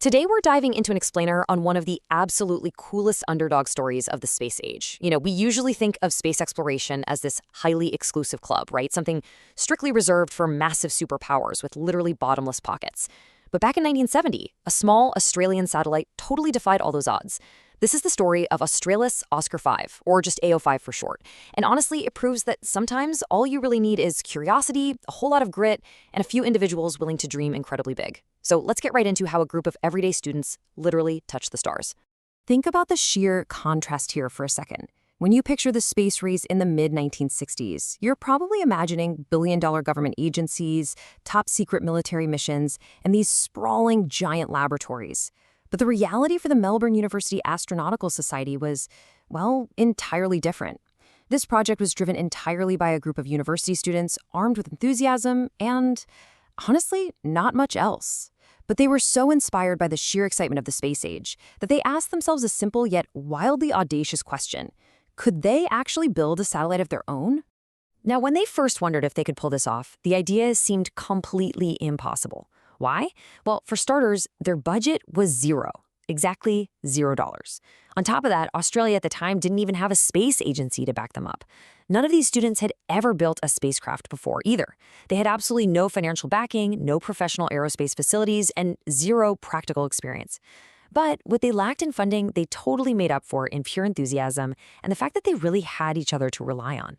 Today, we're diving into an explainer on one of the absolutely coolest underdog stories of the space age. We usually think of space exploration as this highly exclusive club, right? Something strictly reserved for massive superpowers with literally bottomless pockets. But back in 1970, a small Australian satellite totally defied all those odds. This is the story of Australis OSCAR 5, or just AO5 for short. And honestly, it proves that sometimes all you really need is curiosity, a whole lot of grit, and a few individuals willing to dream incredibly big. So let's get right into how a group of everyday students literally touched the stars. Think about the sheer contrast here for a second. When you picture the space race in the mid-1960s, you're probably imagining billion-dollar government agencies, top-secret military missions, and these sprawling giant laboratories. But the reality for the Melbourne University Astronautical Society was, well, entirely different. This project was driven entirely by a group of university students armed with enthusiasm and, honestly, not much else. But they were so inspired by the sheer excitement of the space age that they asked themselves a simple yet wildly audacious question. Could they actually build a satellite of their own? Now, when they first wondered if they could pull this off, the idea seemed completely impossible. Why? Well, for starters, their budget was zero. Exactly $0. On top of that, Australia at the time didn't even have a space agency to back them up. None of these students had ever built a spacecraft before either. They had absolutely no financial backing, no professional aerospace facilities, and zero practical experience. But what they lacked in funding, they totally made up for in pure enthusiasm and the fact that they really had each other to rely on.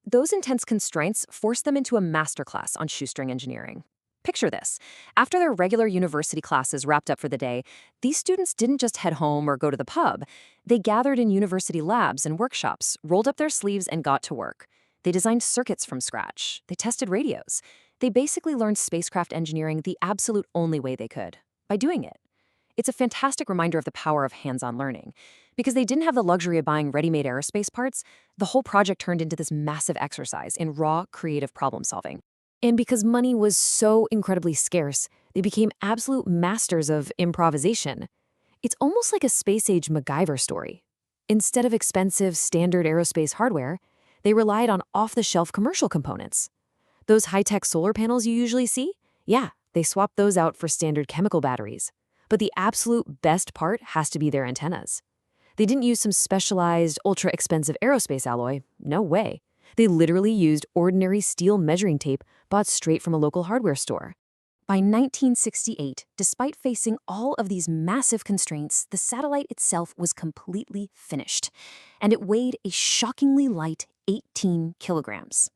Those intense constraints forced them into a masterclass on shoestring engineering. Picture this. After their regular university classes wrapped up for the day, these students didn't just head home or go to the pub. They gathered in university labs and workshops, rolled up their sleeves, and got to work. They designed circuits from scratch. They tested radios. They basically learned spacecraft engineering the absolute only way they could, by doing it. It's a fantastic reminder of the power of hands-on learning. Because they didn't have the luxury of buying ready-made aerospace parts, the whole project turned into this massive exercise in raw, creative problem-solving. And because money was so incredibly scarce, they became absolute masters of improvisation. It's almost like a space-age MacGyver story. Instead of expensive, standard aerospace hardware, they relied on off-the-shelf commercial components. Those high-tech solar panels you usually see? Yeah, they swapped those out for standard chemical batteries. But the absolute best part has to be their antennas. They didn't use some specialized, ultra-expensive aerospace alloy. No way. They literally used ordinary steel measuring tape bought straight from a local hardware store. By 1968, despite facing all of these massive constraints, the satellite itself was completely finished, and it weighed a shockingly light 18 kilograms.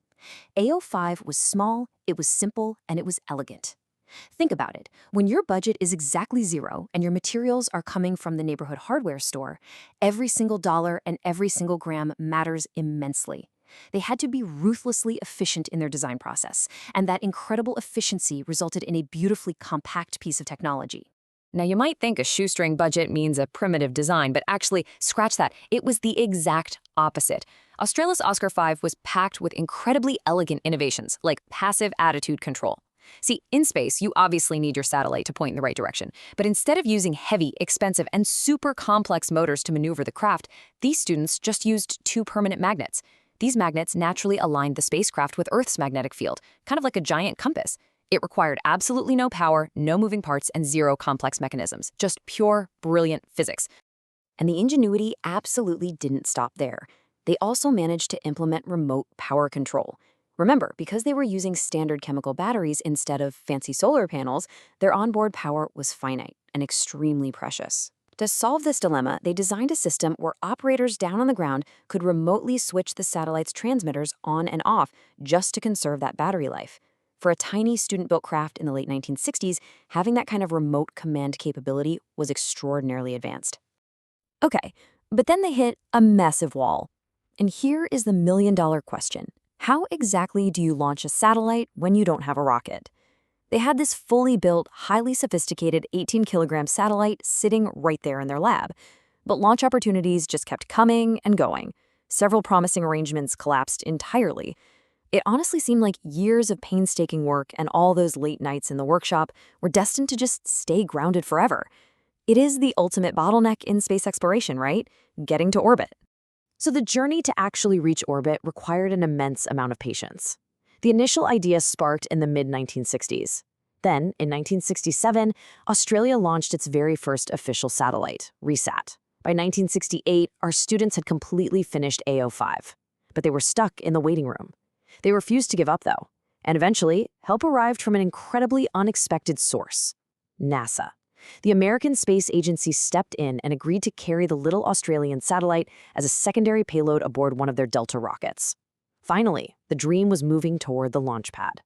AO5 was small, it was simple, and it was elegant. Think about it. When your budget is exactly zero and your materials are coming from the neighborhood hardware store, every single dollar and every single gram matters immensely. They had to be ruthlessly efficient in their design process, and that incredible efficiency resulted in a beautifully compact piece of technology. Now, you might think a shoestring budget means a primitive design, but actually, scratch that. It was the exact opposite. Australis OSCAR 5 was packed with incredibly elegant innovations, like passive attitude control. See, in space, you obviously need your satellite to point in the right direction. But instead of using heavy, expensive, and super complex motors to maneuver the craft, these students just used two permanent magnets. These magnets naturally aligned the spacecraft with Earth's magnetic field, kind of like a giant compass. It required absolutely no power, no moving parts, and zero complex mechanisms. Just pure, brilliant physics. And the ingenuity absolutely didn't stop there. They also managed to implement remote power control. Remember, because they were using standard chemical batteries instead of fancy solar panels, their onboard power was finite and extremely precious. To solve this dilemma, they designed a system where operators down on the ground could remotely switch the satellite's transmitters on and off just to conserve that battery life. For a tiny student-built craft in the late 1960s, having that kind of remote command capability was extraordinarily advanced. Okay, but then they hit a massive wall. And here is the million-dollar question. How exactly do you launch a satellite when you don't have a rocket? They had this fully built, highly sophisticated 18-kilogram satellite sitting right there in their lab. But launch opportunities just kept coming and going. Several promising arrangements collapsed entirely. It honestly seemed like years of painstaking work and all those late nights in the workshop were destined to just stay grounded forever. It is the ultimate bottleneck in space exploration, right? Getting to orbit. So the journey to actually reach orbit required an immense amount of patience. The initial idea sparked in the mid-1960s. Then, in 1967, Australia launched its very first official satellite, WRESAT. By 1968, our students had completely finished AO5. But they were stuck in the waiting room. They refused to give up, though. And eventually, help arrived from an incredibly unexpected source: NASA. The American Space Agency stepped in and agreed to carry the little Australian satellite as a secondary payload aboard one of their Delta rockets. Finally, the dream was moving toward the launch pad.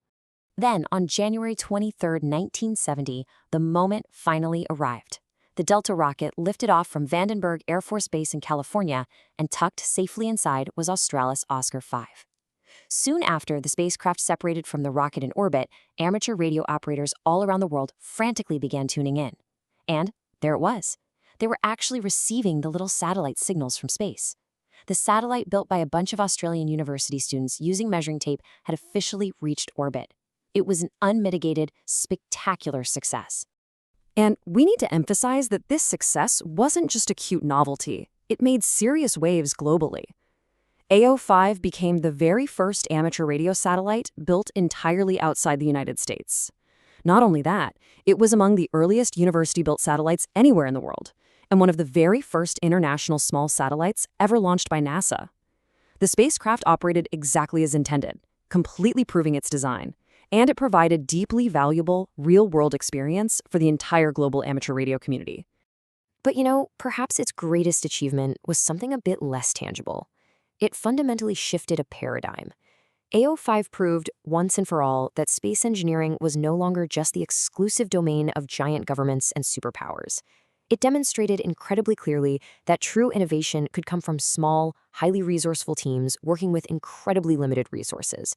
Then, on January 23, 1970, the moment finally arrived. The Delta rocket lifted off from Vandenberg Air Force Base in California, and tucked safely inside was Australis OSCAR 5. Soon after the spacecraft separated from the rocket in orbit, amateur radio operators all around the world frantically began tuning in. And there it was. They were actually receiving the little satellite signals from space. The satellite, built by a bunch of Australian university students using measuring tape, had officially reached orbit. It was an unmitigated, spectacular success. And we need to emphasize that this success wasn't just a cute novelty. It made serious waves globally. AO5 became the very first amateur radio satellite built entirely outside the United States. Not only that, it was among the earliest university-built satellites anywhere in the world, and one of the very first international small satellites ever launched by NASA. The spacecraft operated exactly as intended, completely proving its design, and it provided deeply valuable, real-world experience for the entire global amateur radio community. But perhaps its greatest achievement was something a bit less tangible. It fundamentally shifted a paradigm. AO5 proved, once and for all, that space engineering was no longer just the exclusive domain of giant governments and superpowers. It demonstrated incredibly clearly that true innovation could come from small, highly resourceful teams working with incredibly limited resources.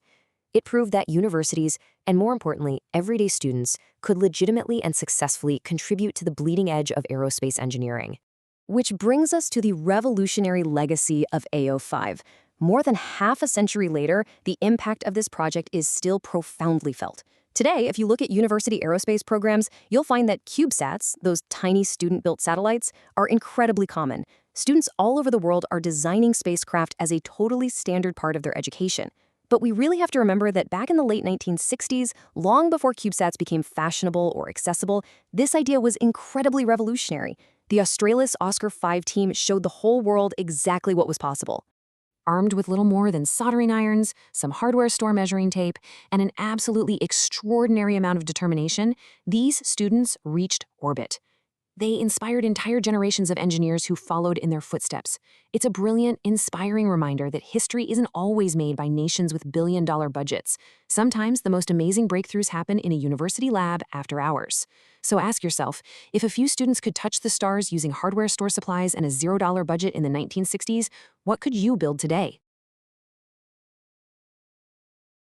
It proved that universities, and more importantly, everyday students, could legitimately and successfully contribute to the bleeding edge of aerospace engineering. Which brings us to the revolutionary legacy of AO5. More than half a century later, the impact of this project is still profoundly felt. Today, if you look at university aerospace programs, you'll find that CubeSats, those tiny student-built satellites, are incredibly common. Students all over the world are designing spacecraft as a totally standard part of their education. But we really have to remember that back in the late 1960s, long before CubeSats became fashionable or accessible, this idea was incredibly revolutionary. The Australis OSCAR 5 team showed the whole world exactly what was possible. Armed with little more than soldering irons, some hardware store measuring tape, and an absolutely extraordinary amount of determination, these students reached orbit. They inspired entire generations of engineers who followed in their footsteps. It's a brilliant, inspiring reminder that history isn't always made by nations with billion-dollar budgets. Sometimes the most amazing breakthroughs happen in a university lab after hours. So ask yourself, if a few students could touch the stars using hardware store supplies and a $0 budget in the 1960s, what could you build today?